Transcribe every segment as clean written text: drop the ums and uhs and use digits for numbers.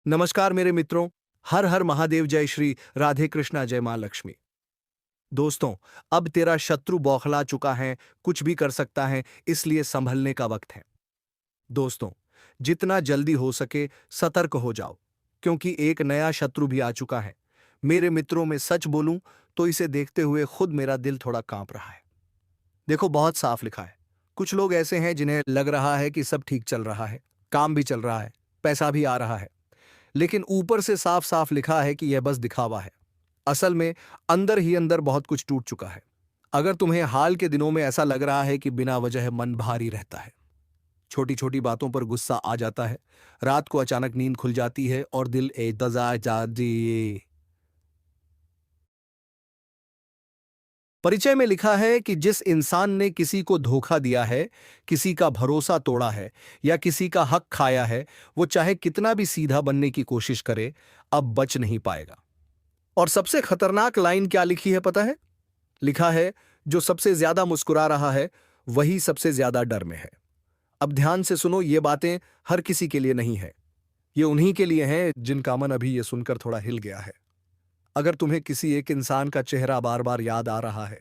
नमस्कार मेरे मित्रों। हर हर महादेव, जय श्री राधे कृष्णा, जय मां लक्ष्मी। दोस्तों, अब तेरा शत्रु बौखला चुका है, कुछ भी कर सकता है, इसलिए संभलने का वक्त है। दोस्तों, जितना जल्दी हो सके सतर्क हो जाओ, क्योंकि एक नया शत्रु भी आ चुका है। मेरे मित्रों, में सच बोलूं तो इसे देखते हुए खुद मेरा दिल थोड़ा कांप रहा है। देखो, बहुत साफ लिखा है। कुछ लोग ऐसे हैं जिन्हें लग रहा है कि सब ठीक चल रहा है, काम भी चल रहा है, पैसा भी आ रहा है, लेकिन ऊपर से साफ साफ लिखा है कि यह बस दिखावा है। असल में अंदर ही अंदर बहुत कुछ टूट चुका है। अगर तुम्हें हाल के दिनों में ऐसा लग रहा है कि बिना वजह मन भारी रहता है, छोटी छोटी बातों पर गुस्सा आ जाता है, रात को अचानक नींद खुल जाती है और दिल परिचय में लिखा है कि जिस इंसान ने किसी को धोखा दिया है, किसी का भरोसा तोड़ा है या किसी का हक खाया है, वो चाहे कितना भी सीधा बनने की कोशिश करे, अब बच नहीं पाएगा। और सबसे खतरनाक लाइन क्या लिखी है पता है? लिखा है, जो सबसे ज्यादा मुस्कुरा रहा है वही सबसे ज्यादा डर में है। अब ध्यान से सुनो, ये बातें हर किसी के लिए नहीं है। ये उन्हीं के लिए हैं जिनका मन अभी ये सुनकर थोड़ा हिल गया है। अगर तुम्हें किसी एक इंसान का चेहरा बार बार याद आ रहा है,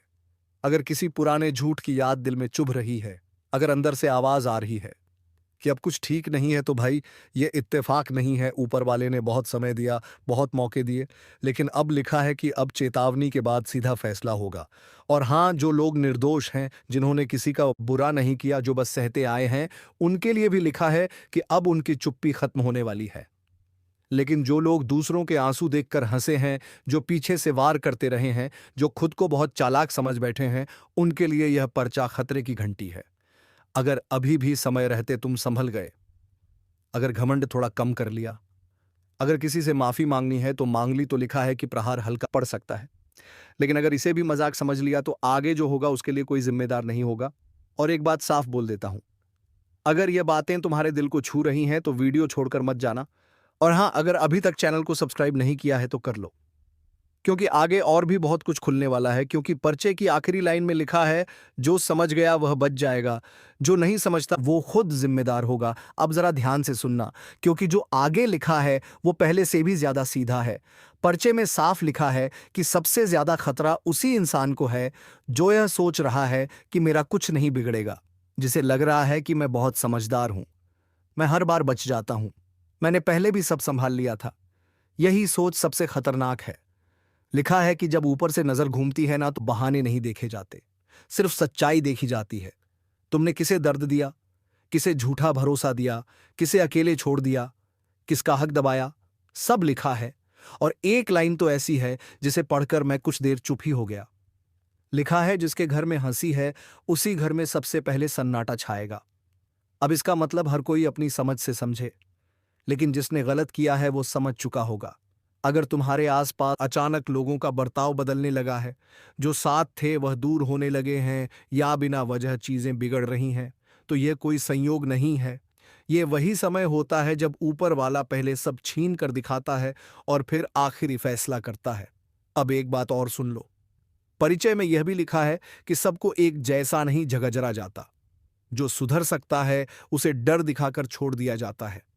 अगर किसी पुराने झूठ की याद दिल में चुभ रही है, अगर अंदर से आवाज आ रही है कि अब कुछ ठीक नहीं है, तो भाई, ये इत्तेफाक नहीं है। ऊपर वाले ने बहुत समय दिया, बहुत मौके दिए, लेकिन अब लिखा है कि अब चेतावनी के बाद सीधा फैसला होगा। और हाँ, जो लोग निर्दोष हैं, जिन्होंने किसी का बुरा नहीं किया, जो बस सहते आए हैं, उनके लिए भी लिखा है कि अब उनकी चुप्पी खत्म होने वाली है। लेकिन जो लोग दूसरों के आंसू देखकर हंसे हैं, जो पीछे से वार करते रहे हैं, जो खुद को बहुत चालाक समझ बैठे हैं, उनके लिए यह पर्चा खतरे की घंटी है। अगर अभी भी समय रहते तुम संभल गए, अगर घमंड थोड़ा कम कर लिया, अगर किसी से माफी मांगनी है तो मांग ली, तो लिखा है कि प्रहार हल्का पड़ सकता है। लेकिन अगर इसे भी मजाक समझ लिया तो आगे जो होगा उसके लिए कोई जिम्मेदार नहीं होगा। और एक बात साफ बोल देता हूं, अगर ये बातें तुम्हारे दिल को छू रही हैं तो वीडियो छोड़कर मत जाना। और हां, अगर अभी तक चैनल को सब्सक्राइब नहीं किया है तो कर लो, क्योंकि आगे और भी बहुत कुछ खुलने वाला है। क्योंकि पर्चे की आखिरी लाइन में लिखा है, जो समझ गया वह बच जाएगा, जो नहीं समझता वो खुद जिम्मेदार होगा। अब जरा ध्यान से सुनना, क्योंकि जो आगे लिखा है वो पहले से भी ज्यादा सीधा है। पर्चे में साफ लिखा है कि सबसे ज्यादा खतरा उसी इंसान को है जो यह सोच रहा है कि मेरा कुछ नहीं बिगड़ेगा, जिसे लग रहा है कि मैं बहुत समझदार हूं, मैं हर बार बच जाता हूं, मैंने पहले भी सब संभाल लिया था। यही सोच सबसे खतरनाक है। लिखा है कि जब ऊपर से नजर घूमती है ना, तो बहाने नहीं देखे जाते, सिर्फ सच्चाई देखी जाती है। तुमने किसे दर्द दिया, किसे झूठा भरोसा दिया, किसे अकेले छोड़ दिया, किसका हक दबाया, सब लिखा है। और एक लाइन तो ऐसी है जिसे पढ़कर मैं कुछ देर चुप ही हो गया। लिखा है, जिसके घर में हंसी है उसी घर में सबसे पहले सन्नाटा छाएगा। अब इसका मतलब हर कोई अपनी समझ से समझे, लेकिन जिसने गलत किया है वो समझ चुका होगा। अगर तुम्हारे आसपास अचानक लोगों का बर्ताव बदलने लगा है, जो साथ थे वह दूर होने लगे हैं, या बिना वजह चीजें बिगड़ रही हैं, तो यह कोई संयोग नहीं है। ये वही समय होता है जब ऊपर वाला पहले सब छीन कर दिखाता है और फिर आखिरी फैसला करता है। अब एक बात और सुन लो, परिचय में यह भी लिखा है कि सबको एक जैसा नहीं झगझरा जाता। जो सुधर सकता है उसे डर दिखाकर छोड़ दिया जाता है,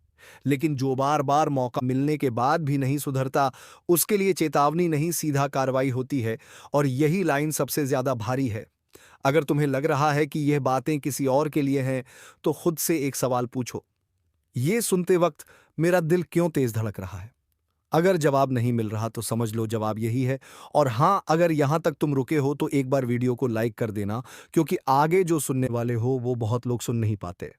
लेकिन जो बार बार मौका मिलने के बाद भी नहीं सुधरता, उसके लिए चेतावनी नहीं, सीधा कार्रवाई होती है। और यही लाइन सबसे ज्यादा भारी है। अगर तुम्हें लग रहा है कि यह बातें किसी और के लिए हैं, तो खुद से एक सवाल पूछो, ये सुनते वक्त मेरा दिल क्यों तेज धड़क रहा है? अगर जवाब नहीं मिल रहा तो समझ लो जवाब यही है। और हां, अगर यहां तक तुम रुके हो तो एक बार वीडियो को लाइक कर देना, क्योंकि आगे जो सुनने वाले हो वो बहुत लोग सुन नहीं पाते।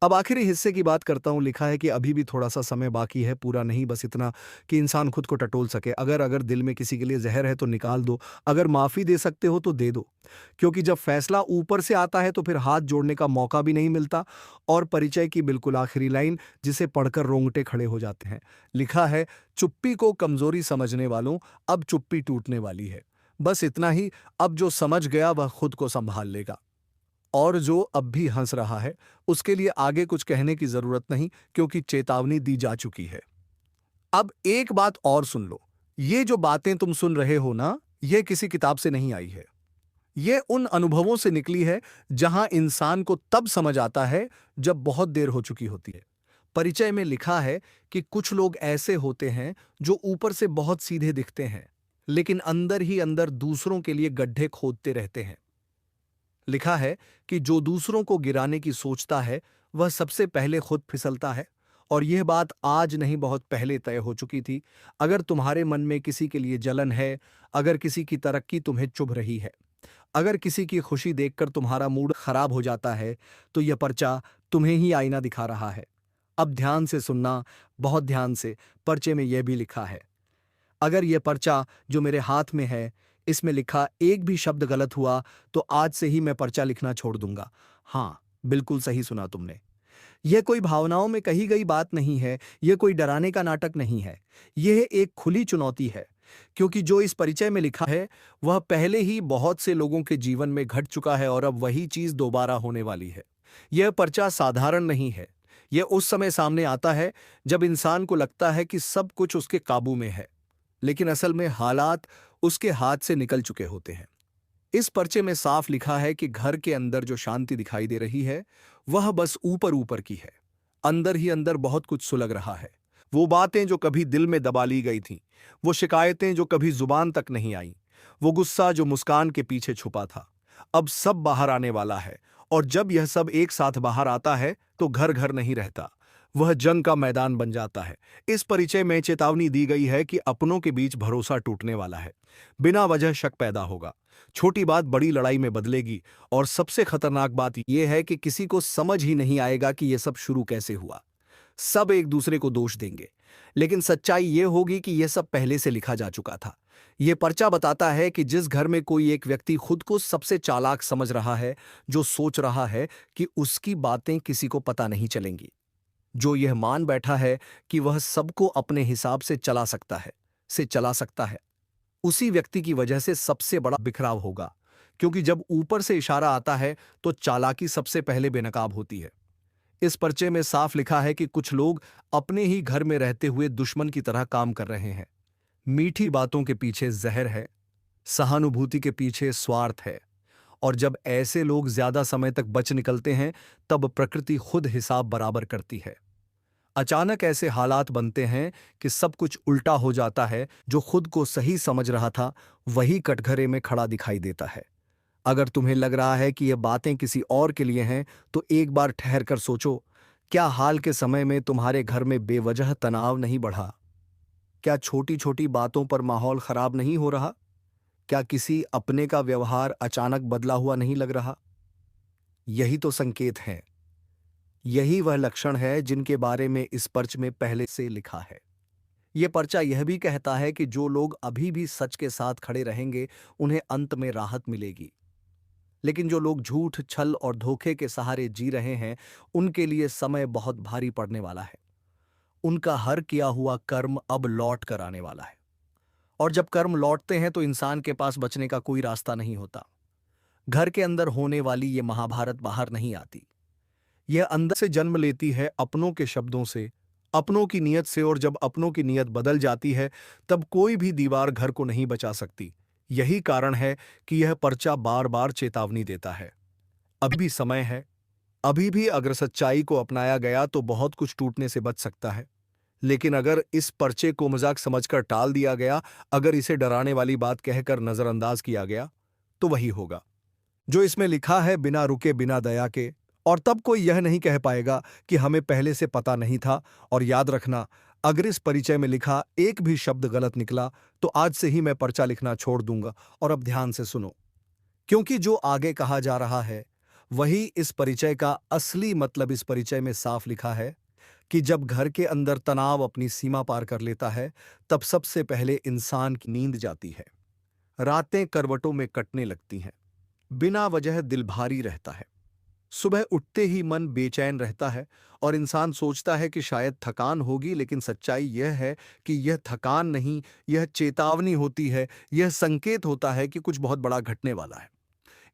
अब आखिरी हिस्से की बात करता हूं। लिखा है कि अभी भी थोड़ा सा समय बाकी है, पूरा नहीं, बस इतना कि इंसान खुद को टटोल सके। अगर अगर दिल में किसी के लिए जहर है तो निकाल दो, अगर माफी दे सकते हो तो दे दो, क्योंकि जब फैसला ऊपर से आता है तो फिर हाथ जोड़ने का मौका भी नहीं मिलता। और परिचय की बिल्कुल आखिरी लाइन, जिसे पढ़कर रोंगटे खड़े हो जाते हैं, लिखा है, चुप्पी को कमजोरी समझने वालों, अब चुप्पी टूटने वाली है। बस इतना ही, अब जो समझ गया वह खुद को संभाल लेगा, और जो अब भी हंस रहा है उसके लिए आगे कुछ कहने की जरूरत नहीं, क्योंकि चेतावनी दी जा चुकी है। अब एक बात और सुन लो, ये जो बातें तुम सुन रहे हो ना, ये किसी किताब से नहीं आई है। ये उन अनुभवों से निकली है जहां इंसान को तब समझ आता है जब बहुत देर हो चुकी होती है। परिचय में लिखा है कि कुछ लोग ऐसे होते हैं जो ऊपर से बहुत सीधे दिखते हैं, लेकिन अंदर ही अंदर दूसरों के लिए गड्ढे खोदते रहते हैं। लिखा है कि जो दूसरों को गिराने की सोचता है वह सबसे पहले खुद फिसलता है। और यह बात आज नहीं, बहुत पहले तय हो चुकी थी। अगर तुम्हारे मन में किसी के लिए जलन है, अगर किसी की तरक्की तुम्हें चुभ रही है, अगर किसी की खुशी देखकर तुम्हारा मूड खराब हो जाता है, तो यह पर्चा तुम्हें ही आईना दिखा रहा है। अब ध्यान से सुनना, बहुत ध्यान से। पर्चे में यह भी लिखा है, अगर यह पर्चा जो मेरे हाथ में है, इसमें लिखा एक भी शब्द गलत हुआ तो आज से ही मैं पर्चा लिखना छोड़ दूंगा। हाँ, बिल्कुल सही सुना तुमने। यह कोई भावनाओं में कही गई बात नहीं है, यह कोई डराने का नाटक नहीं है। यह एक खुली चुनौती है, क्योंकि जो इस परिचय में लिखा है वह पहले ही बहुत से लोगों के जीवन में घट चुका है और अब वही चीज दोबारा होने वाली है। यह पर्चा साधारण नहीं है। यह उस समय सामने आता है जब इंसान को लगता है कि सब कुछ उसके काबू में है, लेकिन असल में हालात उसके हाथ से निकल चुके होते हैं। इस पर्चे में साफ लिखा है कि घर के अंदर जो शांति दिखाई दे रही है वह बस ऊपर ऊपर की है। अंदर ही अंदर बहुत कुछ सुलग रहा है। वो बातें जो कभी दिल में दबा ली गई थीं, वो शिकायतें जो कभी जुबान तक नहीं आई, वो गुस्सा जो मुस्कान के पीछे छुपा था, अब सब बाहर आने वाला है। और जब यह सब एक साथ बाहर आता है तो घर घर नहीं रहता, वह जंग का मैदान बन जाता है। इस परिचय में चेतावनी दी गई है कि अपनों के बीच भरोसा टूटने वाला है, बिना वजह शक पैदा होगा, छोटी बात बड़ी लड़ाई में बदलेगी, और सबसे खतरनाक बात यह है कि किसी को समझ ही नहीं आएगा कि यह सब शुरू कैसे हुआ। सब एक दूसरे को दोष देंगे, लेकिन सच्चाई यह होगी कि यह सब पहले से लिखा जा चुका था। यह पर्चा बताता है कि जिस घर में कोई एक व्यक्ति खुद को सबसे चालाक समझ रहा है, जो सोच रहा है कि उसकी बातें किसी को पता नहीं चलेंगी, जो यह मान बैठा है कि वह सबको अपने हिसाब से चला सकता है, उसी व्यक्ति की वजह से सबसे बड़ा बिखराव होगा। क्योंकि जब ऊपर से इशारा आता है तो चालाकी सबसे पहले बेनकाब होती है। इस पर्चे में साफ लिखा है कि कुछ लोग अपने ही घर में रहते हुए दुश्मन की तरह काम कर रहे हैं। मीठी बातों के पीछे जहर है, सहानुभूति के पीछे स्वार्थ है, और जब ऐसे लोग ज्यादा समय तक बच निकलते हैं तब प्रकृति खुद हिसाब बराबर करती है। अचानक ऐसे हालात बनते हैं कि सब कुछ उल्टा हो जाता है। जो खुद को सही समझ रहा था वही कटघरे में खड़ा दिखाई देता है। अगर तुम्हें लग रहा है कि ये बातें किसी और के लिए हैं, तो एक बार ठहर कर सोचो, क्या हाल के समय में तुम्हारे घर में बेवजह तनाव नहीं बढ़ा? क्या छोटी छोटी बातों पर माहौल खराब नहीं हो रहा? क्या किसी अपने का व्यवहार अचानक बदला हुआ नहीं लग रहा? यही तो संकेत है, यही वह लक्षण है जिनके बारे में इस पर्च में पहले से लिखा है। यह पर्चा यह भी कहता है कि जो लोग अभी भी सच के साथ खड़े रहेंगे उन्हें अंत में राहत मिलेगी, लेकिन जो लोग झूठ, छल और धोखे के सहारे जी रहे हैं उनके लिए समय बहुत भारी पड़ने वाला है। उनका हर किया हुआ कर्म अब लौट कर आने वाला है, और जब कर्म लौटते हैं तो इंसान के पास बचने का कोई रास्ता नहीं होता। घर के अंदर होने वाली ये महाभारत बाहर नहीं आती, यह अंदर से जन्म लेती है, अपनों के शब्दों से, अपनों की नीयत से। और जब अपनों की नीयत बदल जाती है तब कोई भी दीवार घर को नहीं बचा सकती। यही कारण है कि यह पर्चा बार बार चेतावनी देता है, अभी भी समय है, अभी भी अगर सच्चाई को अपनाया गया तो बहुत कुछ टूटने से बच सकता है। लेकिन अगर इस पर्चे को मजाक समझकर टाल दिया गया, अगर इसे डराने वाली बात कहकर नजरअंदाज किया गया, तो वही होगा जो इसमें लिखा है, बिना रुके, बिना दया के। और तब कोई यह नहीं कह पाएगा कि हमें पहले से पता नहीं था। और याद रखना, अगर इस परिचय में लिखा एक भी शब्द गलत निकला तो आज से ही मैं पर्चा लिखना छोड़ दूंगा। और अब ध्यान से सुनो, क्योंकि जो आगे कहा जा रहा है वही इस परिचय का असली मतलब। इस परिचय में साफ लिखा है कि जब घर के अंदर तनाव अपनी सीमा पार कर लेता है तब सबसे पहले इंसान की नींद जाती है, रातें करवटों में कटने लगती हैं, बिना वजह दिल भारी रहता है, सुबह उठते ही मन बेचैन रहता है और इंसान सोचता है कि शायद थकान होगी। लेकिन सच्चाई यह है कि यह थकान नहीं, यह चेतावनी होती है, यह संकेत होता है कि कुछ बहुत बड़ा घटने वाला है।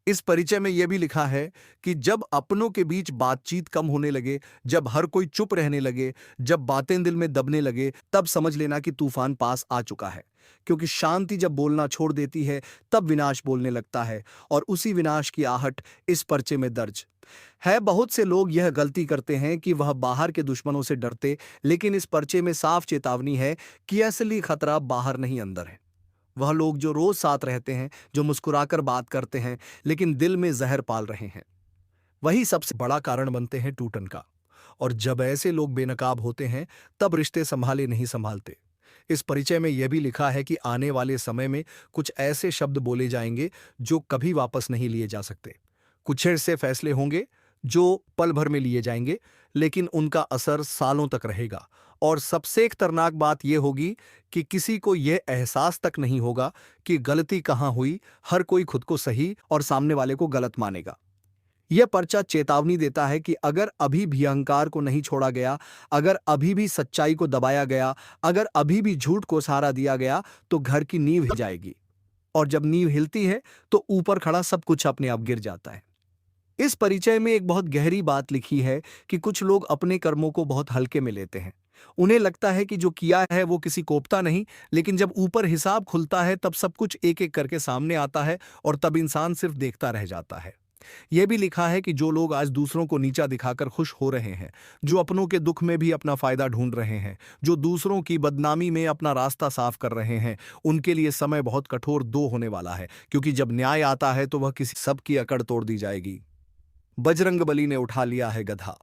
इस परिचय में यह भी लिखा है कि जब अपनों के बीच बातचीत कम होने लगे, जब हर कोई चुप रहने लगे, जब बातें दिल में दबने लगे, तब समझ लेना कि तूफान पास आ चुका है। क्योंकि शांति जब बोलना छोड़ देती है, तब विनाश बोलने लगता है, और उसी विनाश की आहट इस पर्चे में दर्ज है। बहुत से लोग यह गलती करते हैं कि वह बाहर के दुश्मनों से डरते, लेकिन इस पर्चे में साफ चेतावनी है कि असली खतरा बाहर नहीं, अंदर है। वह लोग जो रोज साथ रहते हैं, जो मुस्कुराकर बात करते हैं, लेकिन दिल में जहर पाल रहे हैं, वही सबसे बड़ा कारण बनते हैं टूटन का। और जब ऐसे लोग बेनकाब होते हैं, तब रिश्ते संभाले नहीं संभालते। इस परिचय में यह भी लिखा है कि आने वाले समय में कुछ ऐसे शब्द बोले जाएंगे जो कभी वापस नहीं लिए जा सकते। कुछ ऐसे फैसले होंगे जो पल भर में लिए जाएंगे, लेकिन उनका असर सालों तक रहेगा। और सबसे खतरनाक बात यह होगी कि किसी को यह एहसास तक नहीं होगा कि गलती कहाँ हुई। हर कोई खुद को सही और सामने वाले को गलत मानेगा। यह पर्चा चेतावनी देता है कि अगर अभी भी अहंकार को नहीं छोड़ा गया, अगर अभी भी सच्चाई को दबाया गया, अगर अभी भी झूठ को सहारा दिया गया, तो घर की नींव हिल जाएगी। और जब नींव हिलती है तो ऊपर खड़ा सब कुछ अपने आप गिर जाता है। इस परिचय में एक बहुत गहरी बात लिखी है कि कुछ लोग अपने कर्मों को बहुत हल्के में लेते हैं। उन्हें लगता है कि जो किया है वो किसी कोपता नहीं, लेकिन जब ऊपर हिसाब खुलता है तब सब कुछ एक एक करके सामने आता है, और तब इंसान सिर्फ देखता रह जाता है। यह भी लिखा है कि जो लोग आज दूसरों को नीचा दिखाकर खुश हो रहे हैं, जो अपनों के दुख में भी अपना फायदा ढूंढ रहे हैं, जो दूसरों की बदनामी में अपना रास्ता साफ कर रहे हैं, उनके लिए समय बहुत कठोर दो होने वाला है। क्योंकि जब न्याय आता है तो वह किसी सबकी अकड़ तोड़ दी जाएगी। बजरंगबली ने उठा लिया है गधा।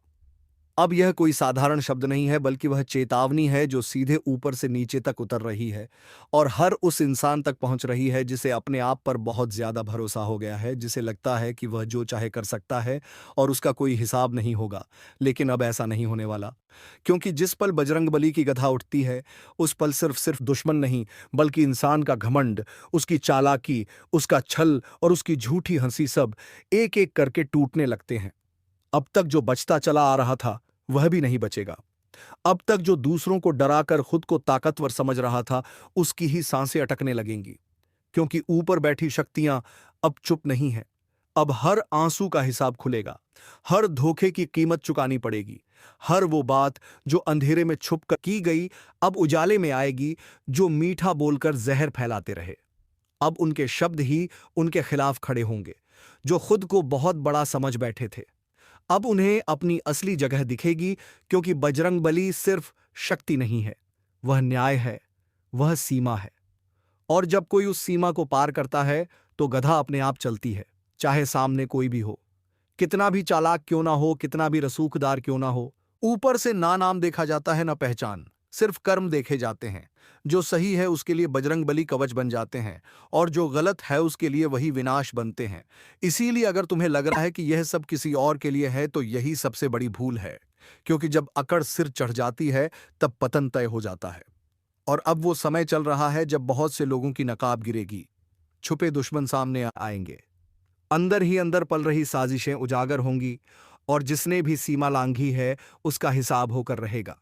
अब यह कोई साधारण शब्द नहीं है, बल्कि वह चेतावनी है जो सीधे ऊपर से नीचे तक उतर रही है, और हर उस इंसान तक पहुंच रही है जिसे अपने आप पर बहुत ज्यादा भरोसा हो गया है, जिसे लगता है कि वह जो चाहे कर सकता है और उसका कोई हिसाब नहीं होगा। लेकिन अब ऐसा नहीं होने वाला, क्योंकि जिस पल बजरंगबली की गधा उठती है, उस पल सिर्फ सिर्फ दुश्मन नहीं, बल्कि इंसान का घमंड, उसकी चालाकी, उसका छल और उसकी झूठी हंसी सब एक एक करके टूटने लगते हैं। अब तक जो बचता चला आ रहा था, वह भी नहीं बचेगा। अब तक जो दूसरों को डराकर खुद को ताकतवर समझ रहा था, उसकी ही सांसें अटकने लगेंगी। क्योंकि ऊपर बैठी शक्तियां अब चुप नहीं हैं। अब हर आंसू का हिसाब खुलेगा, हर धोखे की कीमत चुकानी पड़ेगी। हर वो बात जो अंधेरे में छुप कर की गई, अब उजाले में आएगी। जो मीठा बोलकर जहर फैलाते रहे, अब उनके शब्द ही उनके खिलाफ खड़े होंगे। जो खुद को बहुत बड़ा समझ बैठे थे, अब उन्हें अपनी असली जगह दिखेगी। क्योंकि बजरंगबली सिर्फ शक्ति नहीं है, वह न्याय है, वह सीमा है। और जब कोई उस सीमा को पार करता है, तो गधा अपने आप चलती है, चाहे सामने कोई भी हो, कितना भी चालाक क्यों ना हो, कितना भी रसूखदार क्यों ना हो। ऊपर से ना नाम देखा जाता है, ना पहचान, सिर्फ कर्म देखे जाते हैं। जो सही है उसके लिए बजरंगबली कवच बन जाते हैं, और जो गलत है उसके लिए वही विनाश बनते हैं। इसीलिए अगर तुम्हें लग रहा है कि यह सब किसी और के लिए है, तो यही सबसे बड़ी भूल है। क्योंकि जब अकड़ सिर चढ़ जाती है, तब पतन तय हो जाता है। और अब वो समय चल रहा है जब बहुत से लोगों की नकाब गिरेगी, छुपे दुश्मन सामने आएंगे, अंदर ही अंदर पल रही साजिशें उजागर होंगी, और जिसने भी सीमा लांघी है उसका हिसाब होकर रहेगा।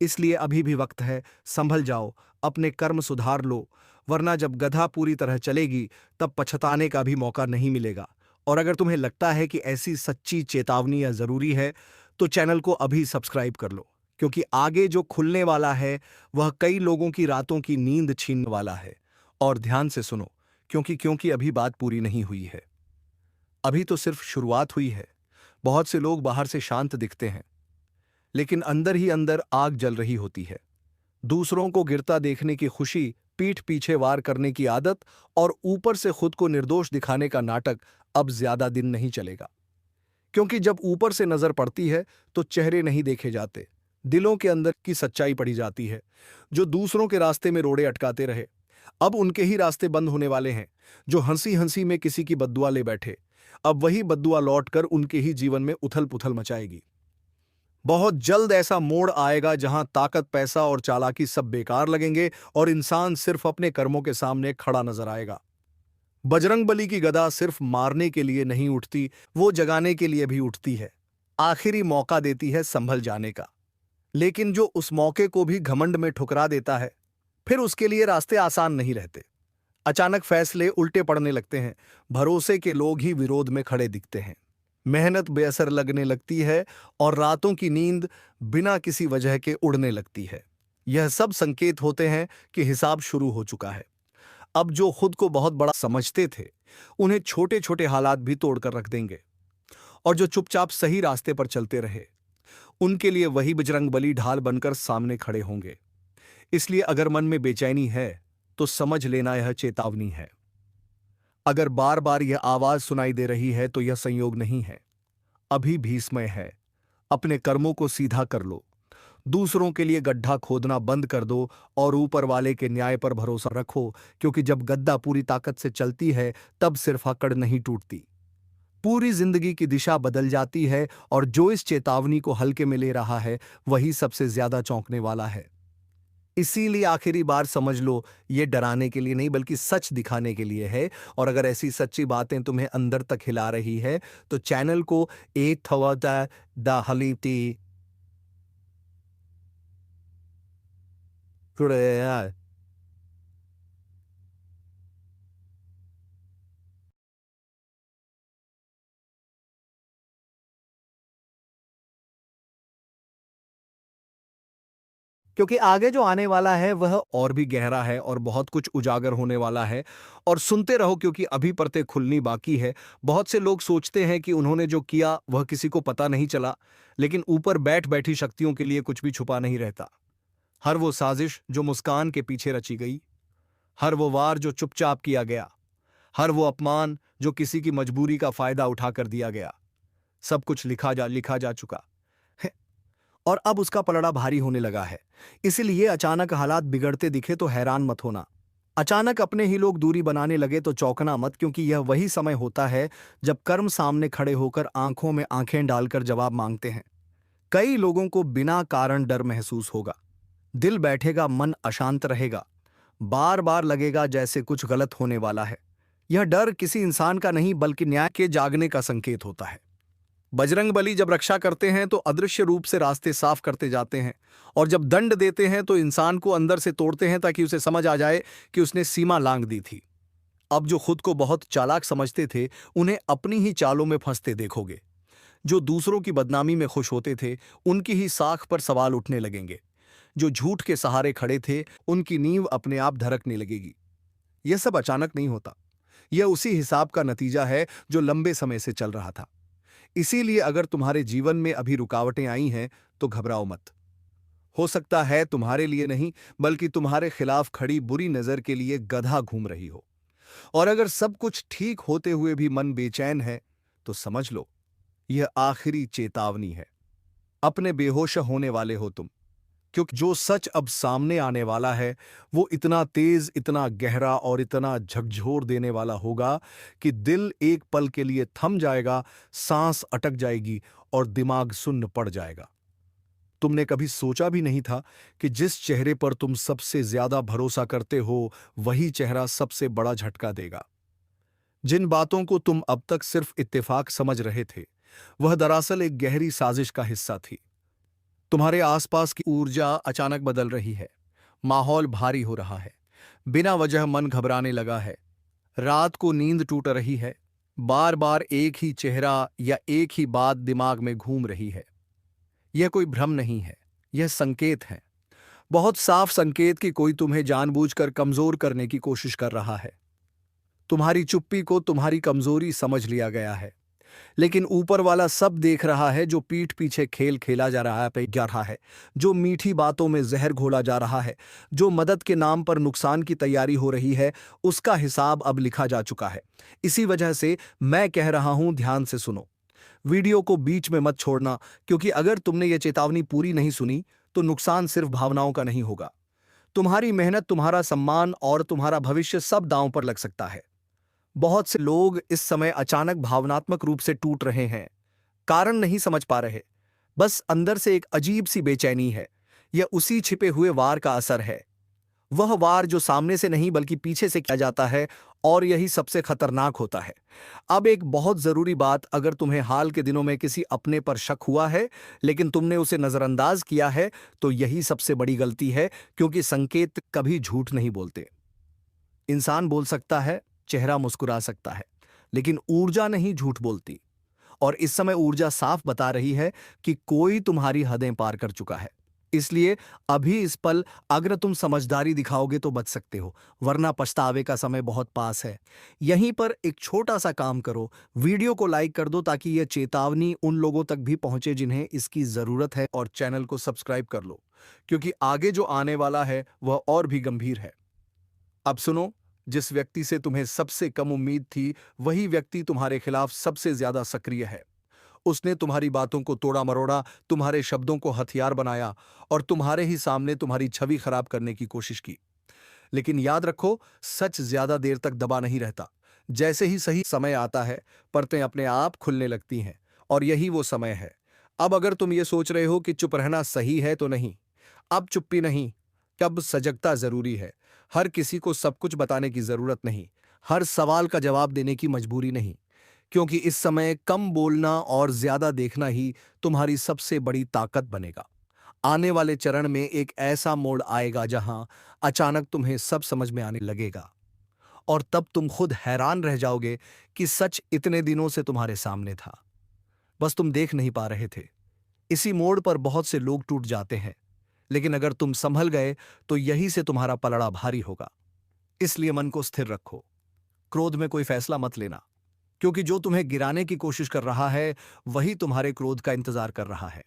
इसलिए अभी भी वक्त है, संभल जाओ, अपने कर्म सुधार लो, वरना जब गधा पूरी तरह चलेगी तब पछताने का भी मौका नहीं मिलेगा। और अगर तुम्हें लगता है कि ऐसी सच्ची चेतावनियां जरूरी है, तो चैनल को अभी सब्सक्राइब कर लो, क्योंकि आगे जो खुलने वाला है वह कई लोगों की रातों की नींद छीनने वाला है। और ध्यान से सुनो, क्योंकि क्योंकि अभी बात पूरी नहीं हुई है, अभी तो सिर्फ शुरुआत हुई है। बहुत से लोग बाहर से शांत दिखते हैं, लेकिन अंदर ही अंदर आग जल रही होती है। दूसरों को गिरता देखने की खुशी, पीठ पीछे वार करने की आदत, और ऊपर से खुद को निर्दोष दिखाने का नाटक अब ज्यादा दिन नहीं चलेगा। क्योंकि जब ऊपर से नजर पड़ती है तो चेहरे नहीं देखे जाते, दिलों के अंदर की सच्चाई पड़ी जाती है। जो दूसरों के रास्ते में रोड़े अटकाते रहे, अब उनके ही रास्ते बंद होने वाले हैं। जो हंसी हंसी में किसी की बद्दुआ ले बैठे, अब वही बद्दुआ लौटकर उनके ही जीवन में उथल पुथल मचाएगी। बहुत जल्द ऐसा मोड़ आएगा जहां ताकत, पैसा और चालाकी सब बेकार लगेंगे, और इंसान सिर्फ अपने कर्मों के सामने खड़ा नजर आएगा। बजरंगबली की गदा सिर्फ मारने के लिए नहीं उठती, वो जगाने के लिए भी उठती है। आखिरी मौका देती है संभल जाने का। लेकिन जो उस मौके को भी घमंड में ठुकरा देता है, फिर उसके लिए रास्ते आसान नहीं रहते। अचानक फैसले उल्टे पड़ने लगते हैं। भरोसे के लोग ही विरोध में खड़े दिखते हैं। मेहनत बेअसर लगने लगती है और रातों की नींद बिना किसी वजह के उड़ने लगती है। यह सब संकेत होते हैं कि हिसाब शुरू हो चुका है। अब जो खुद को बहुत बड़ा समझते थे, उन्हें छोटे छोटे हालात भी तोड़कर रख देंगे। और जो चुपचाप सही रास्ते पर चलते रहे, उनके लिए वही बजरंगबली ढाल बनकर सामने खड़े होंगे। इसलिए अगर मन में बेचैनी है, तो समझ लेना यह चेतावनी है। अगर बार बार यह आवाज सुनाई दे रही है, तो यह संयोग नहीं है, अभी भी समय है। अपने कर्मों को सीधा कर लो, दूसरों के लिए गड्ढा खोदना बंद कर दो और ऊपर वाले के न्याय पर भरोसा रखो, क्योंकि जब गद्दा पूरी ताकत से चलती है, तब सिर्फ अकड़ नहीं टूटती, पूरी जिंदगी की दिशा बदल जाती है। और जो इस चेतावनी को हल्के में ले रहा है, वही सबसे ज्यादा चौंकने वाला है। इसीलिए आखिरी बार समझ लो, ये डराने के लिए नहीं बल्कि सच दिखाने के लिए है। और अगर ऐसी सच्ची बातें तुम्हें अंदर तक हिला रही है, तो चैनल को एक थवा द हलीती क्योंकि आगे जो आने वाला है वह और भी गहरा है और बहुत कुछ उजागर होने वाला है। और सुनते रहो, क्योंकि अभी परतें खुलनी बाकी है। बहुत से लोग सोचते हैं कि उन्होंने जो किया वह किसी को पता नहीं चला, लेकिन ऊपर बैठ बैठी शक्तियों के लिए कुछ भी छुपा नहीं रहता। हर वो साजिश जो मुस्कान के पीछे रची गई, हर वो वार जो चुपचाप किया गया, हर वो अपमान जो किसी की मजबूरी का फायदा उठाकर दिया गया, सब कुछ लिखा जा चुका है। और अब उसका पलड़ा भारी होने लगा है। इसलिए अचानक हालात बिगड़ते दिखे तो हैरान मत होना। अचानक अपने ही लोग दूरी बनाने लगे तो चौंकना मत, क्योंकि यह वही समय होता है जब कर्म सामने खड़े होकर आंखों में आंखें डालकर जवाब मांगते हैं। कई लोगों को बिना कारण डर महसूस होगा, दिल बैठेगा, मन अशांत रहेगा, बार बार लगेगा जैसे कुछ गलत होने वाला है। यह डर किसी इंसान का नहीं बल्कि न्याय के जागने का संकेत होता है। बजरंगबली जब रक्षा करते हैं तो अदृश्य रूप से रास्ते साफ करते जाते हैं, और जब दंड देते हैं तो इंसान को अंदर से तोड़ते हैं, ताकि उसे समझ आ जाए कि उसने सीमा लांघ दी थी। अब जो खुद को बहुत चालाक समझते थे, उन्हें अपनी ही चालों में फंसते देखोगे। जो दूसरों की बदनामी में खुश होते थे, उनकी ही साख पर सवाल उठने लगेंगे। जो झूठ के सहारे खड़े थे, उनकी नींव अपने आप धड़कने लगेगी। यह सब अचानक नहीं होता, यह उसी हिसाब का नतीजा है जो लंबे समय से चल रहा था। इसीलिए अगर तुम्हारे जीवन में अभी रुकावटें आई हैं, तो घबराओ मत। हो सकता है तुम्हारे लिए नहीं, बल्कि तुम्हारे खिलाफ खड़ी बुरी नजर के लिए गधा घूम रही हो। और अगर सब कुछ ठीक होते हुए भी मन बेचैन है, तो समझ लो, यह आखिरी चेतावनी है। अपने बेहोश होने वाले हो तुम, क्योंकि जो सच अब सामने आने वाला है, वो इतना तेज, इतना गहरा और इतना झकझोर देने वाला होगा कि दिल एक पल के लिए थम जाएगा, सांस अटक जाएगी और दिमाग सुन्न पड़ जाएगा। तुमने कभी सोचा भी नहीं था कि जिस चेहरे पर तुम सबसे ज्यादा भरोसा करते हो, वही चेहरा सबसे बड़ा झटका देगा। जिन बातों को तुम अब तक सिर्फ इत्तेफाक समझ रहे थे, वह दरअसल एक गहरी साजिश का हिस्सा थी। तुम्हारे आसपास की ऊर्जा अचानक बदल रही है, माहौल भारी हो रहा है, बिना वजह मन घबराने लगा है, रात को नींद टूट रही है, बार बार एक ही चेहरा या एक ही बात दिमाग में घूम रही है। यह कोई भ्रम नहीं है, यह संकेत है, बहुत साफ संकेत कि कोई तुम्हें जानबूझकर कमजोर करने की कोशिश कर रहा है। तुम्हारी चुप्पी को तुम्हारी कमजोरी समझ लिया गया है, लेकिन ऊपर वाला सब देख रहा है। जो पीठ पीछे खेल खेला जा रहा है, जो मीठी बातों में जहर घोला जा रहा है, जो मदद के नाम पर नुकसान की तैयारी हो रही है, उसका हिसाब अब लिखा जा चुका है। इसी वजह से मैं कह रहा हूं, ध्यान से सुनो। वीडियो को बीच में मत छोड़ना, क्योंकि अगर तुमने ये चेतावनी पूरी नहीं सुनी, तो नुकसान सिर्फ भावनाओं का नहीं होगा। तुम्हारी मेहनत, तुम्हारा सम्मान और तुम्हारा भविष्य सब दांव पर लग सकता है। बहुत से लोग इस समय अचानक भावनात्मक रूप से टूट रहे हैं, कारण नहीं समझ पा रहे, बस अंदर से एक अजीब सी बेचैनी है। यह उसी छिपे हुए वार का असर है, वह वार जो सामने से नहीं बल्कि पीछे से किया जाता है, और यही सबसे खतरनाक होता है। अब एक बहुत जरूरी बात, अगर तुम्हें हाल के दिनों में किसी अपने पर शक हुआ है, लेकिन तुमने उसे नजरअंदाज किया है, तो यही सबसे बड़ी गलती है, क्योंकि संकेत कभी झूठ नहीं बोलते। इंसान बोल सकता है, चेहरा मुस्कुरा सकता है, लेकिन ऊर्जा नहीं झूठ बोलती। और इस समय ऊर्जा साफ बता रही है कि कोई तुम्हारी हदें पार कर चुका है। इसलिए अभी इस पल अगर तुम समझदारी दिखाओगे तो बच सकते हो, वरना पछतावे का समय बहुत पास है। यहीं पर एक छोटा सा काम करो, वीडियो को लाइक कर दो ताकि यह चेतावनी उन लोगों तक भी पहुंचे जिन्हें इसकी जरूरत है, और चैनल को सब्सक्राइब कर लो, क्योंकि आगे जो आने वाला है वह और भी गंभीर है। अब सुनो, जिस व्यक्ति से तुम्हें सबसे कम उम्मीद थी, वही व्यक्ति तुम्हारे खिलाफ सबसे ज्यादा सक्रिय है। उसने तुम्हारी बातों को तोड़ा मरोड़ा, तुम्हारे शब्दों को हथियार बनाया और तुम्हारे ही सामने तुम्हारी छवि खराब करने की कोशिश की। लेकिन याद रखो, सच ज्यादा देर तक दबा नहीं रहता। जैसे ही सही समय आता है, परतें अपने आप खुलने लगती हैं, और यही वो समय है। अब अगर तुम ये सोच रहे हो कि चुप रहना सही है, तो नहीं। अब चुप्पी नहीं, कब सजगता जरूरी है। हर किसी को सब कुछ बताने की जरूरत नहीं, हर सवाल का जवाब देने की मजबूरी नहीं, क्योंकि इस समय कम बोलना और ज्यादा देखना ही तुम्हारी सबसे बड़ी ताकत बनेगा। आने वाले चरण में एक ऐसा मोड़ आएगा जहां अचानक तुम्हें सब समझ में आने लगेगा, और तब तुम खुद हैरान रह जाओगे कि सच इतने दिनों से तुम्हारे सामने था, बस तुम देख नहीं पा रहे थे। इसी मोड़ पर बहुत से लोग टूट जाते हैं, लेकिन अगर तुम संभल गए तो यही से तुम्हारा पलड़ा भारी होगा। इसलिए मन को स्थिर रखो, क्रोध में कोई फैसला मत लेना, क्योंकि जो तुम्हें गिराने की कोशिश कर रहा है वही तुम्हारे क्रोध का इंतजार कर रहा है।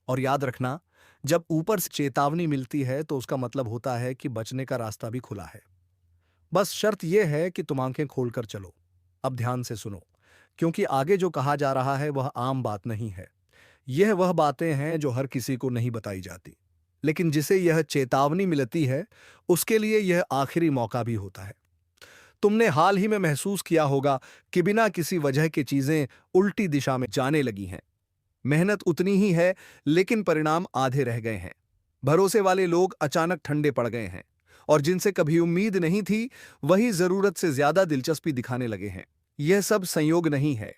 और याद रखना, जब ऊपर से चेतावनी मिलती है तो उसका मतलब होता है कि बचने का रास्ता भी खुला है। बस शर्त यह है कि तुम आंखें खोलकर चलो। अब ध्यान से सुनो, क्योंकि आगे जो कहा जा रहा है वह आम बात नहीं है। यह वह बातें हैं जो हर किसी को नहीं बताई जाती, लेकिन जिसे यह चेतावनी मिलती है उसके लिए यह आखिरी मौका भी होता है। तुमने हाल ही में महसूस किया होगा कि बिना किसी वजह के चीजें उल्टी दिशा में जाने लगी हैं। मेहनत उतनी ही है, लेकिन परिणाम आधे रह गए हैं। भरोसे वाले लोग अचानक ठंडे पड़ गए हैं, और जिनसे कभी उम्मीद नहीं थी वही जरूरत से ज्यादा दिलचस्पी दिखाने लगे हैं। यह सब संयोग नहीं है,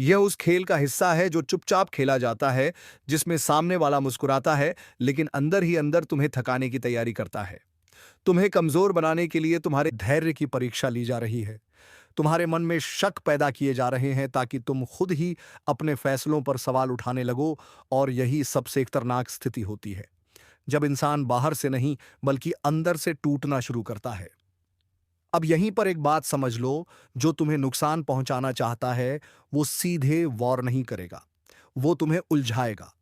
यह उस खेल का हिस्सा है जो चुपचाप खेला जाता है, जिसमें सामने वाला मुस्कुराता है लेकिन अंदर ही अंदर तुम्हें थकाने की तैयारी करता है। तुम्हें कमजोर बनाने के लिए तुम्हारे धैर्य की परीक्षा ली जा रही है। तुम्हारे मन में शक पैदा किए जा रहे हैं ताकि तुम खुद ही अपने फैसलों पर सवाल उठाने लगो, और यही सबसे खतरनाक स्थिति होती है, जब इंसान बाहर से नहीं बल्कि अंदर से टूटना शुरू करता है। अब यहीं पर एक बात समझ लो, जो तुम्हें नुकसान पहुंचाना चाहता है वो सीधे वॉर नहीं करेगा, वो तुम्हें उलझाएगा,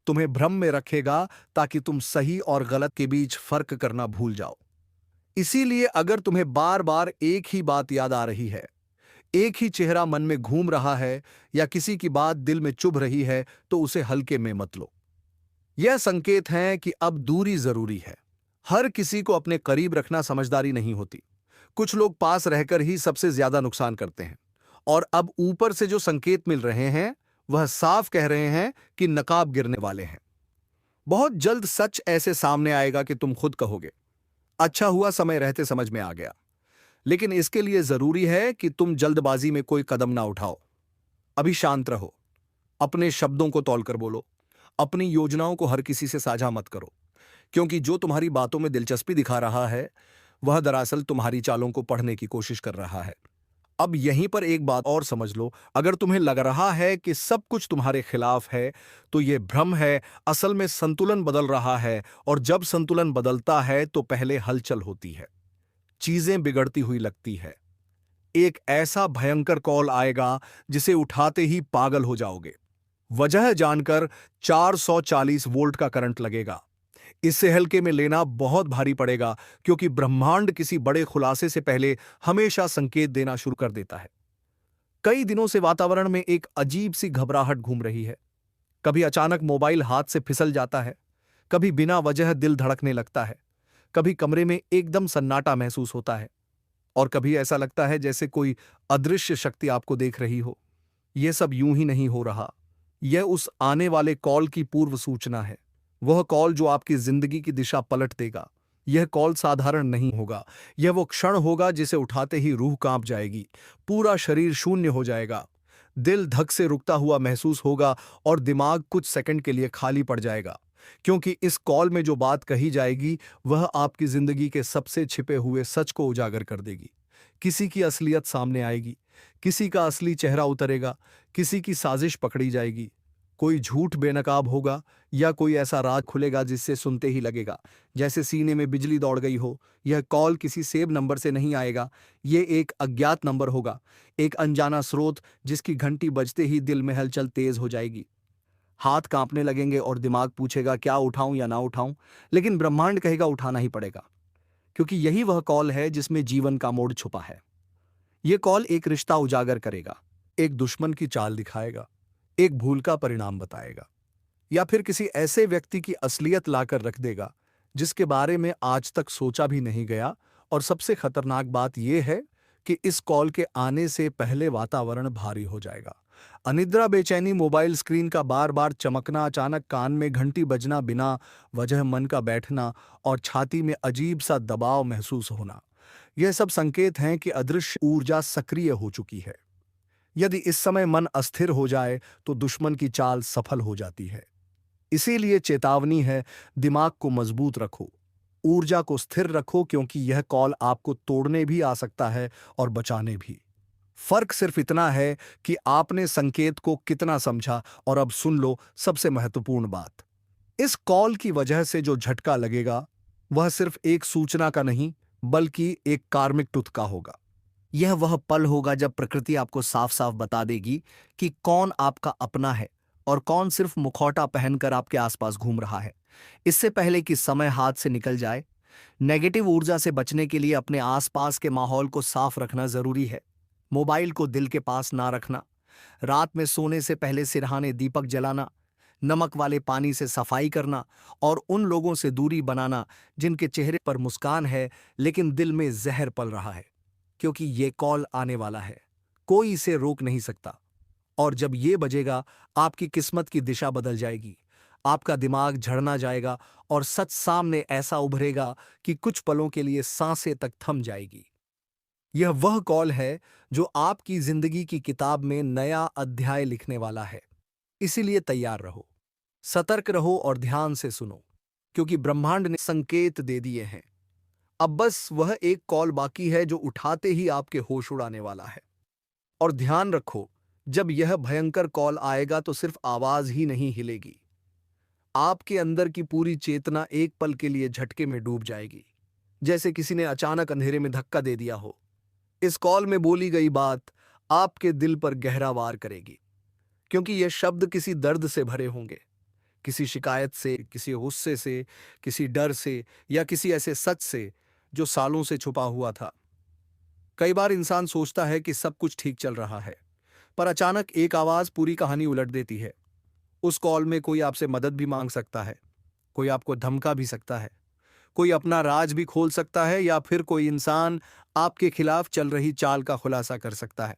तुम्हें भ्रम में रखेगा ताकि तुम सही और गलत के बीच फर्क करना भूल जाओ। इसीलिए अगर तुम्हें बार बार एक ही बात याद आ रही है, एक ही चेहरा मन में घूम रहा है, या किसी की बात दिल में चुभ रही है, तो उसे हल्के में मत लो। यह संकेत है कि अब दूरी जरूरी है। हर किसी को अपने करीब रखना समझदारी नहीं होती। कुछ लोग पास रहकर ही सबसे ज्यादा नुकसान करते हैं, और अब ऊपर से जो संकेत मिल रहे हैं वह साफ कह रहे हैं कि नकाब गिरने वाले हैं। बहुत जल्द सच ऐसे सामने आएगा कि तुम खुद कहोगे, अच्छा हुआ समय रहते समझ में आ गया। लेकिन इसके लिए जरूरी है कि तुम जल्दबाजी में कोई कदम ना उठाओ। अभी शांत रहो, अपने शब्दों को तौलकर बोलो, अपनी योजनाओं को हर किसी से साझा मत करो, क्योंकि जो तुम्हारी बातों में दिलचस्पी दिखा रहा है वह दरअसल तुम्हारी चालों को पढ़ने की कोशिश कर रहा है। अब यहीं पर एक बात और समझ लो, अगर तुम्हें लग रहा है कि सब कुछ तुम्हारे खिलाफ है, तो यह भ्रम है। असल में संतुलन बदल रहा है, और जब संतुलन बदलता है तो पहले हलचल होती है, चीजें बिगड़ती हुई लगती है। एक ऐसा भयंकर कॉल आएगा जिसे उठाते ही पागल हो जाओगे। वजह जानकर 440 वोल्ट का करंट लगेगा। इससे हल्के में लेना बहुत भारी पड़ेगा, क्योंकि ब्रह्मांड किसी बड़े खुलासे से पहले हमेशा संकेत देना शुरू कर देता है। कई दिनों से वातावरण में एक अजीब सी घबराहट घूम रही है। कभी अचानक मोबाइल हाथ से फिसल जाता है, कभी बिना वजह दिल धड़कने लगता है, कभी कमरे में एकदम सन्नाटा महसूस होता है, और कभी ऐसा लगता है जैसे कोई अदृश्य शक्ति आपको देख रही हो। यह सब यूं ही नहीं हो रहा, यह उस आने वाले कॉल की पूर्व सूचना है। वह कॉल जो आपकी जिंदगी की दिशा पलट देगा। यह कॉल साधारण नहीं होगा, यह वो क्षण होगा जिसे उठाते ही रूह कांप जाएगी, पूरा शरीर शून्य हो जाएगा, दिल धक से रुकता हुआ महसूस होगा, और दिमाग कुछ सेकंड के लिए खाली पड़ जाएगा। क्योंकि इस कॉल में जो बात कही जाएगी वह आपकी जिंदगी के सबसे छिपे हुए सच को उजागर कर देगी। किसी की असलियत सामने आएगी, किसी का असली चेहरा उतरेगा, किसी की साजिश पकड़ी जाएगी, कोई झूठ बेनकाब होगा या कोई ऐसा राज खुलेगा जिससे सुनते ही लगेगा जैसे सीने में बिजली दौड़ गई हो। यह कॉल किसी सेव नंबर से नहीं आएगा, ये एक अज्ञात नंबर होगा, एक अनजाना स्रोत जिसकी घंटी बजते ही दिल में हलचल तेज हो जाएगी। हाथ कांपने लगेंगे और दिमाग पूछेगा क्या उठाऊं या ना उठाऊं, लेकिन ब्रह्मांड कहेगा उठाना ही पड़ेगा, क्योंकि यही वह कॉल है जिसमें जीवन का मोड़ छुपा है। यह कॉल एक रिश्ता उजागर करेगा, एक दुश्मन की चाल दिखाएगा, एक भूल का परिणाम बताएगा, या फिर किसी ऐसे व्यक्ति की असलियत लाकर रख देगा जिसके बारे में आज तक सोचा भी नहीं गया। और सबसे खतरनाक बात यह है कि इस कॉल के आने से पहले वातावरण भारी हो जाएगा। अनिद्रा, बेचैनी, मोबाइल स्क्रीन का बार बार चमकना, अचानक कान में घंटी बजना, बिना वजह मन का बैठना और छाती में अजीब सा दबाव महसूस होना, यह सब संकेत हैं कि अदृश्य ऊर्जा सक्रिय हो चुकी है। यदि इस समय मन अस्थिर हो जाए तो दुश्मन की चाल सफल हो जाती है। इसीलिए चेतावनी है, दिमाग को मजबूत रखो, ऊर्जा को स्थिर रखो, क्योंकि यह कॉल आपको तोड़ने भी आ सकता है और बचाने भी। फर्क सिर्फ इतना है कि आपने संकेत को कितना समझा। और अब सुन लो सबसे महत्वपूर्ण बात, इस कॉल की वजह से जो झटका लगेगा वह सिर्फ एक सूचना का नहीं बल्कि एक कार्मिक टुथ का होगा। यह वह पल होगा जब प्रकृति आपको साफ साफ बता देगी कि कौन आपका अपना है और कौन सिर्फ मुखौटा पहनकर आपके आसपास घूम रहा है। इससे पहले कि समय हाथ से निकल जाए, नेगेटिव ऊर्जा से बचने के लिए अपने आसपास के माहौल को साफ रखना जरूरी है। मोबाइल को दिल के पास ना रखना, रात में सोने से पहले सिरहाने दीपक जलाना, नमक वाले पानी से सफाई करना और उन लोगों से दूरी बनाना जिनके चेहरे पर मुस्कान है लेकिन दिल में जहर पल रहा है। क्योंकि ये कॉल आने वाला है, कोई इसे रोक नहीं सकता। और जब ये बजेगा, आपकी किस्मत की दिशा बदल जाएगी, आपका दिमाग झड़ना जाएगा और सच सामने ऐसा उभरेगा कि कुछ पलों के लिए सांसें तक थम जाएगी। यह वह कॉल है जो आपकी जिंदगी की किताब में नया अध्याय लिखने वाला है। इसीलिए तैयार रहो, सतर्क रहो और ध्यान से सुनो, क्योंकि ब्रह्मांड ने संकेत दे दिए हैं। अब बस वह एक कॉल बाकी है जो उठाते ही आपके होश उड़ाने वाला है। और ध्यान रखो, जब यह भयंकर कॉल आएगा तो सिर्फ आवाज ही नहीं हिलेगी, आपके अंदर की पूरी चेतना एक पल के लिए झटके में डूब जाएगी, जैसे किसी ने अचानक अंधेरे में धक्का दे दिया हो। इस कॉल में बोली गई बात आपके दिल पर गहरा वार करेगी, क्योंकि यह शब्द किसी दर्द से भरे होंगे, किसी शिकायत से, किसी गुस्से से, किसी डर से, या किसी ऐसे सच से जो सालों से छुपा हुआ था। कई बार इंसान सोचता है कि सब कुछ ठीक चल रहा है, पर अचानक एक आवाज पूरी कहानी उलट देती है। उस कॉल में कोई आपसे मदद भी मांग सकता है, कोई आपको धमका भी सकता है, कोई अपना राज भी खोल सकता है, या फिर कोई इंसान आपके खिलाफ चल रही चाल का खुलासा कर सकता है।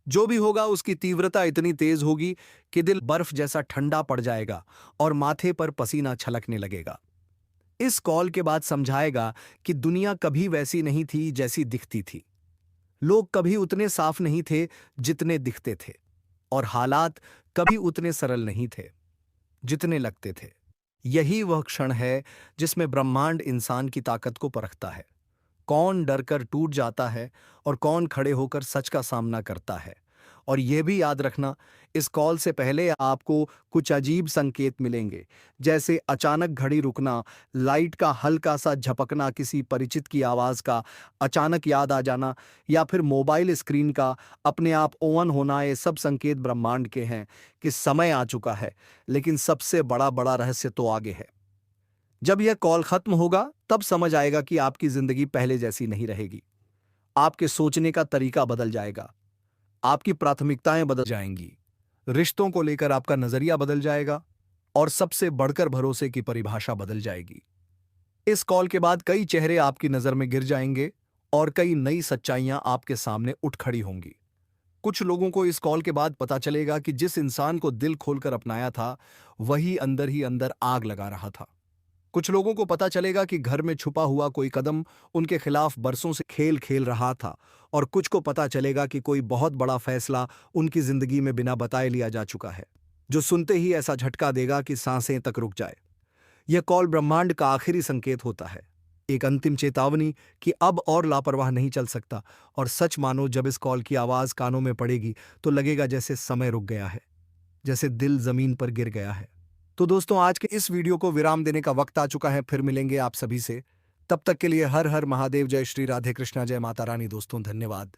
जो भी होगा उसकी तीव्रता इतनी तेज होगी कि दिल बर्फ जैसा ठंडा पड़ जाएगा और माथे पर पसीना छलकने लगेगा। इस कॉल के बाद समझाएगा कि दुनिया कभी वैसी नहीं थी जैसी दिखती थी, लोग कभी उतने साफ नहीं थे जितने दिखते थे, और हालात कभी उतने सरल नहीं थे जितने लगते थे। यही वह क्षण है जिसमें ब्रह्मांड इंसान की ताकत को परखता है, कौन डरकर टूट जाता है और कौन खड़े होकर सच का सामना करता है। और यह भी याद रखना, इस कॉल से पहले आपको कुछ अजीब संकेत मिलेंगे, जैसे अचानक घड़ी रुकना, लाइट का हल्का सा झपकना, किसी परिचित की आवाज का अचानक याद आ जाना, या फिर मोबाइल स्क्रीन का अपने आप ऑन होना। ये सब संकेत ब्रह्मांड के हैं कि समय आ चुका है। लेकिन सबसे बड़ा बड़ा रहस्य तो आगे है। जब यह कॉल खत्म होगा तब समझ आएगा कि आपकी जिंदगी पहले जैसी नहीं रहेगी। आपके सोचने का तरीका बदल जाएगा, आपकी प्राथमिकताएं बदल जाएंगी, रिश्तों को लेकर आपका नजरिया बदल जाएगा, और सबसे बढ़कर भरोसे की परिभाषा बदल जाएगी। इस कॉल के बाद कई चेहरे आपकी नजर में गिर जाएंगे और कई नई सच्चाइयां आपके सामने उठ खड़ी होंगी। कुछ लोगों को इस कॉल के बाद पता चलेगा कि जिस इंसान को दिल खोलकर अपनाया था वही अंदर ही अंदर आग लगा रहा था। कुछ लोगों को पता चलेगा कि घर में छुपा हुआ कोई कदम उनके खिलाफ बरसों से खेल खेल रहा था, और कुछ को पता चलेगा कि कोई बहुत बड़ा फैसला उनकी जिंदगी में बिना बताए लिया जा चुका है, जो सुनते ही ऐसा झटका देगा कि सांसें तक रुक जाए। यह कॉल ब्रह्मांड का आखिरी संकेत होता है, एक अंतिम चेतावनी कि अब और लापरवाह नहीं चल सकता। और सच मानो, जब इस कॉल की आवाज कानों में पड़ेगी तो लगेगा जैसे समय रुक गया है, जैसे दिल जमीन पर गिर गया है। तो दोस्तों, आज के इस वीडियो को विराम देने का वक्त आ चुका है। फिर मिलेंगे आप सभी से। तब तक के लिए हर हर महादेव, जय श्री राधे कृष्णा, जय माता रानी। दोस्तों, धन्यवाद।